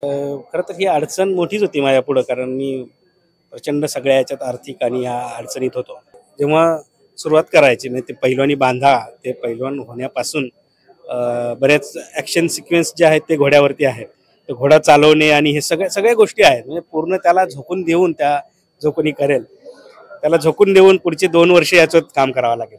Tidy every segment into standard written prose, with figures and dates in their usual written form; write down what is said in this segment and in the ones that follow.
खरं तर ही अडचण मोठीच होती माझ्यापुढं, कारण मी प्रचंड सगळ्या याच्यात आर्थिक आणि ह्या अडचणीत होतो. जेव्हा सुरुवात करायची म्हणजे ते पैलवानी बांधा ते पैलवान होण्यापासून बऱ्याच ॲक्शन सिक्वेन्स जे आहेत ते घोड्यावरती आहेत. तर घोडा चालवणे आणि हे सगळ्या सगळ्या गोष्टी आहेत. म्हणजे पूर्ण त्याला झोकून देऊन जो कोणी करेल त्याला झोकून देऊन पुढचे 2 वर्ष याचं काम करावं लागेल.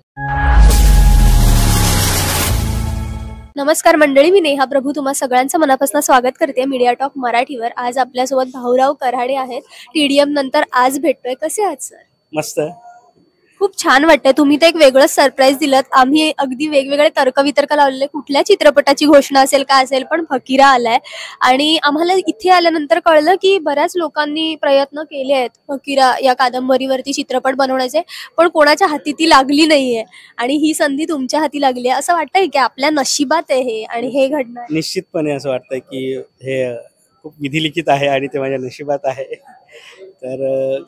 नमस्कार मंडळी, मी नेहा प्रभू तुम्हा सगळ्यांचं मनापासून स्वागत करते मीडिया टॉक मराठीवर. आज आपल्यासोबत भाऊराव कराडे आहेत. टीडीएम नंतर आज भेटतोय. कसे आहात सर? मस्त. खूप छान वाटतंय. तुम्ही तर एक वेगळंच सरप्राईज दिलं. आम्ही अगदी वेगवेगळे तर्कवितर्क लावलेले, कुठल्या चित्रपटाची घोषणा असेल का असेल, पण फकीरा आलाय आणि आम्हाला इथे आल्यानंतर कळलं की बऱ्याच लोकांनी प्रयत्न केले आहेत फकीरा या कादंबरीवरती चित्रपट बनवण्याचे, पण कोणाच्या हाती ती लागली नाहीये आणि ही संधी तुमच्या हाती लागली आहे. असं वाटतंय की आपल्या नशिबात आहे हे आणि हे घडणार? निश्चितपणे असं वाटतंय की हे खूप विधिलिखित आहे आणि ते माझ्या नशिबात आहे. तर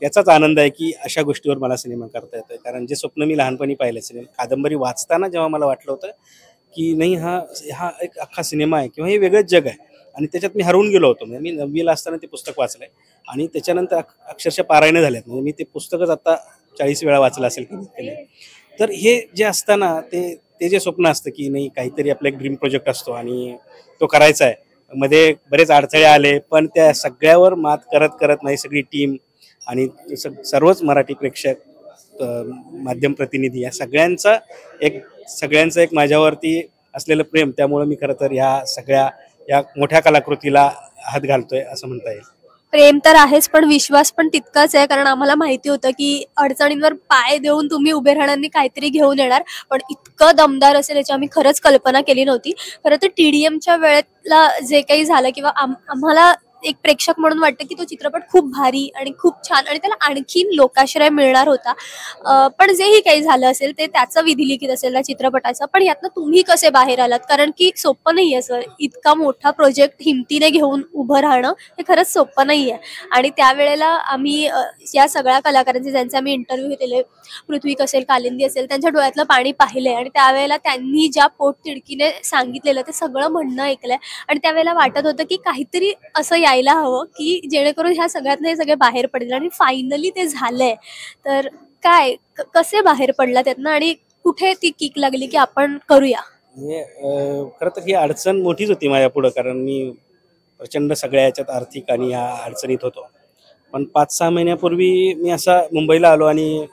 याचाच आनंद आहे की अशा गोष्टीवर मला सिनेमा करता येतोय. कारण जे स्वप्न मी लहानपणी पाहिलं, सिनेमा कादंबरी वाचताना जेव्हा मला वाटलं होतं की नाही, हा एक अख्खा सिनेमा आहे किंवा हे वेगळंच जग आहे आणि त्याच्यात मी हरवून गेलो होतो. म्हणजे मी 9वीला असताना ते पुस्तक वाचलंय आणि त्याच्यानंतर अक्षरशः पारायण झाल्यात. म्हणजे मी ते पुस्तकच आता 40 वेळा वाचलं असेल की. तर हे जे असताना ते जे स्वप्न असतं की नाही, काहीतरी आपलं एक ड्रीम प्रोजेक्ट असतो आणि तो करायचा आहे. मध्ये बरेच अडथळे आले, पण त्या सगळ्यावर मात करत करत माझी सगळी टीम आणि सर्वच मराठी प्रेक्षक, माध्यम प्रतिनिधी या सगळ्यांचं एक माझ्यावरती असलेलं प्रेम, त्यामुळे मी खरं तर या मोठ्या कलाकृतीला हात घालतोय असं म्हणता येईल. प्रेम तर आहेच, पण विश्वास पण तितकाच आहे. कारण आम्हाला माहिती होतं की अडचणींवर पाय देऊन तुम्ही उभे राहणार, काहीतरी घेऊन येणार, पण इतकं दमदार असेल याची आम्ही खरंच कल्पना केली नव्हती. खरं तर टीडीएमच्या वेळेला जे काही झालं किंवा आम्हाला एक प्रेक्षक म्हणून वाटतं की तो चित्रपट खूप भारी आणि खूप छान आणि त्याला आणखीन लोकाश्रय मिळणार होता. पण जेही काही झालं असेल ते त्याचं विधिलिखित असेल त्या चित्रपटाचं. पण यातनं तुम्ही कसे बाहेर आलात? कारण की सोपं नाही आहे सर, इतका मोठा प्रोजेक्ट हिमतीने घेऊन उभं राहणं हे खरंच सोपं नाही आहे. आणि त्यावेळेला आम्ही या सगळ्या कलाकारांचे ज्यांचे आम्ही इंटरव्ह्यू केले, पृथ्वी असेल, कालिंदी असेल, त्यांच्या डोळ्यातलं पाणी पाहिलंय आणि त्यावेळेला त्यांनी ज्या पोटतिडकीने सांगितलेलं ते सगळं म्हणणं ऐकलंय आणि त्यावेळेला वाटत होतं की काहीतरी असं यायला हवं की जेणेकरून ह्या सगळ्यातनं हे सगळे बाहेर पडतील आणि फायनली ते झालंय. तर काय कसे बाहेर पडला त्यातनं आणि कुठे ती किक लागली की आपण करूया? खरं तर ही अडचण मोठीच होती माझ्यापुढं, कारण मी प्रचंड सगळ्या याच्यात आर्थिक आणि ह्या अडचणीत होतो. पण 5-6 महिन्यापूर्वी मी असा मुंबईला आलो आणि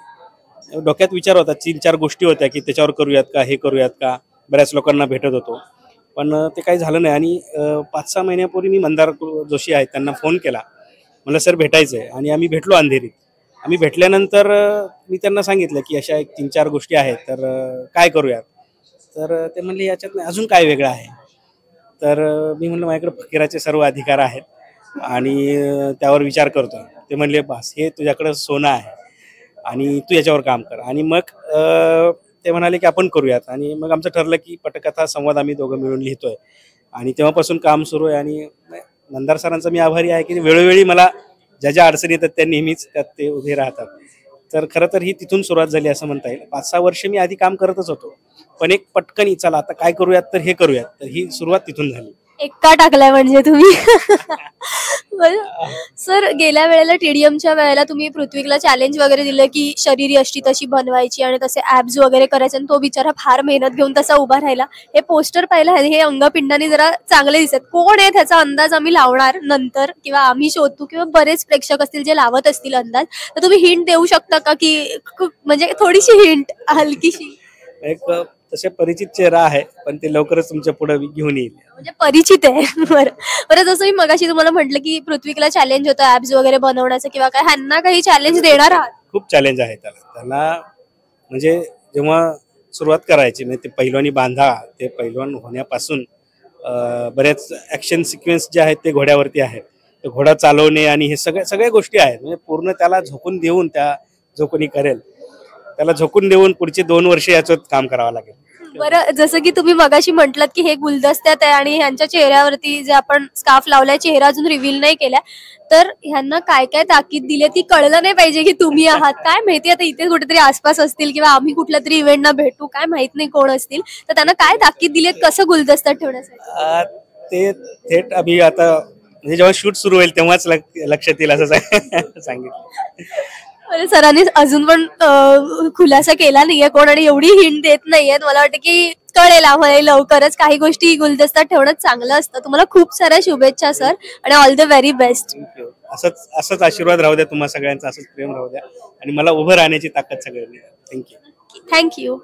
डोक्यात विचार होता, 3-4 गोष्टी होत्या की त्याच्यावर करूयात का, हे करूयात का. बऱ्याच लोकांना भेटत होतो, पण ते काही झालं नाही. आणि 5-6 महिन्यापूर्वी मी मंदार जोशी आहेत त्यांना फोन केला, मला सर भेटायचं आहे. आणि आम्ही भेटलो अंधेरीत. आम्ही भेटल्यानंतर मी त्यांना सांगितलं की अशा एक 3-4 गोष्टी आहेत, तर काय करूयात. तर ते म्हणले याच्यात नाही, अजून काय वेगळं आहे. तर मी म्हणलं माझ्याकडे फकीराचे सर्व अधिकार आहेत आणि त्यावर विचार करतो. ते म्हणले बस, हे तुझ्याकडं सोनं आहे आणि तू याच्यावर काम कर. आणि मग ते म्हणाले की आपण करूयात. आणि मग आमचं ठरलं की पटकथा संवाद आम्ही दोघं मिळून लिहितोय आणि तेव्हापासून काम सुरू आहे. आणि मंदार सरांचा मी आभारी आहे की वेळोवेळी मला ज्या अडचणी येतात त्या नेहमीच त्यात ते उभे राहतात. तर खरं तर ही तिथून सुरुवात झाली असं म्हणता येईल. 5-6 वर्ष मी आधी काम करतच होतो, पण एक पटकन चला आता काय करूयात, तर हे करूयात, तर ही सुरुवात तिथून झाली. एक्का टाकलाय म्हणजे तुम्ही. सर, गेल्या वेळेला टीडीएमच्या वेळेला तुम्ही पृथ्वीला चॅलेंज वगैरे दिलं की शरीर यष्टी तशी बनवायची आणि तसे ऍब्स वगैरे करायचे आणि तो बिचारा फार मेहनत घेऊन तसा उभा राहिला. हे पोस्टर पाहिलं, हे अंगपिंडाने जरा चांगले दिसत. कोण आहे त्याचा अंदाज आम्ही लावणार नंतर किंवा आम्ही शोधतो किंवा बरेच प्रेक्षक असतील जे लावत असतील अंदाज. तर तुम्ही हिंट देऊ शकता का की म्हणजे थोडीशी हिंट हलकीशी? एक तसे परिचित चेहरा आहे, पण ते लवकरच तुमच्या पुढे घेऊन येईल. म्हणजे परिचित आहे. बरं, जसं मी मगाशी तुम्हाला म्हटलं की पृथ्वीला चॅलेंज होतं ऍप्स वगैरे बनवण्याचं किंवा काय, ह्यांना काही चॅलेंज देणार आहात? खूप चॅलेंज आहे त्याला. म्हणजे जेव्हा सुरुवात करायची म्हणजे ते पैलवानी बांधा ते पैलवान होण्यापासून बऱ्याच ॲक्शन सिक्वेन्स जे आहेत ते घोड्यावरती आहेत. तर घोडा चालवणे आणि हे सगळ्या गोष्टी आहेत. म्हणजे पूर्ण त्याला झोकून देऊन जो कोणी करेल त्याला झोकून देऊन पुढचे 2 वर्ष याचं काम करावं लागेल. बरं, जसं की तुम्ही मगाशी म्हटलात की हे गुलदस्त्यात आहे आणि ह्यांच्या चेहऱ्यावरती जे आपण स्कार्फ लावलाय, चेहरा अजून रिव्हील नाही केला, तर ह्यांना काय काय ताकीद दिली ती कळलं नाही पाहिजे की तुम्ही आहात. काय माहिती आता इथे कुठेतरी आसपास असतील किंवा आम्ही कुठल्या तरी इव्हेंटना भेटू, काय माहित नाही कोण असतील, तर त्यांना काय ताकीद दिली, कसं गुलदस्त्यात ठेवण्यासाठी? ते थेट आम्ही आता म्हणजे जेव्हा शूट सुरू होईल तेव्हाच लक्षात येईल असं सांगितलं. म्हणजे सरांनी अजून पण खुलासा केला नाहीये कोण आणि एवढी हिंट देत नाहीयेत. मला वाटतं की कळेल आम्हाला लवकरच. काही गोष्टी गुलदस्त्यात ठेवणं चांगलं असतं. तुम्हाला खूप साऱ्या शुभेच्छा सर आणि all the very best. Thank you. असंच आशीर्वाद राहू द्या तुम्हा सगळ्यांचा, असंच प्रेम राहू द्या आणि मला उभं राहण्याची ताकद सगळ्यांनी. थँक्यू. थँक्यू.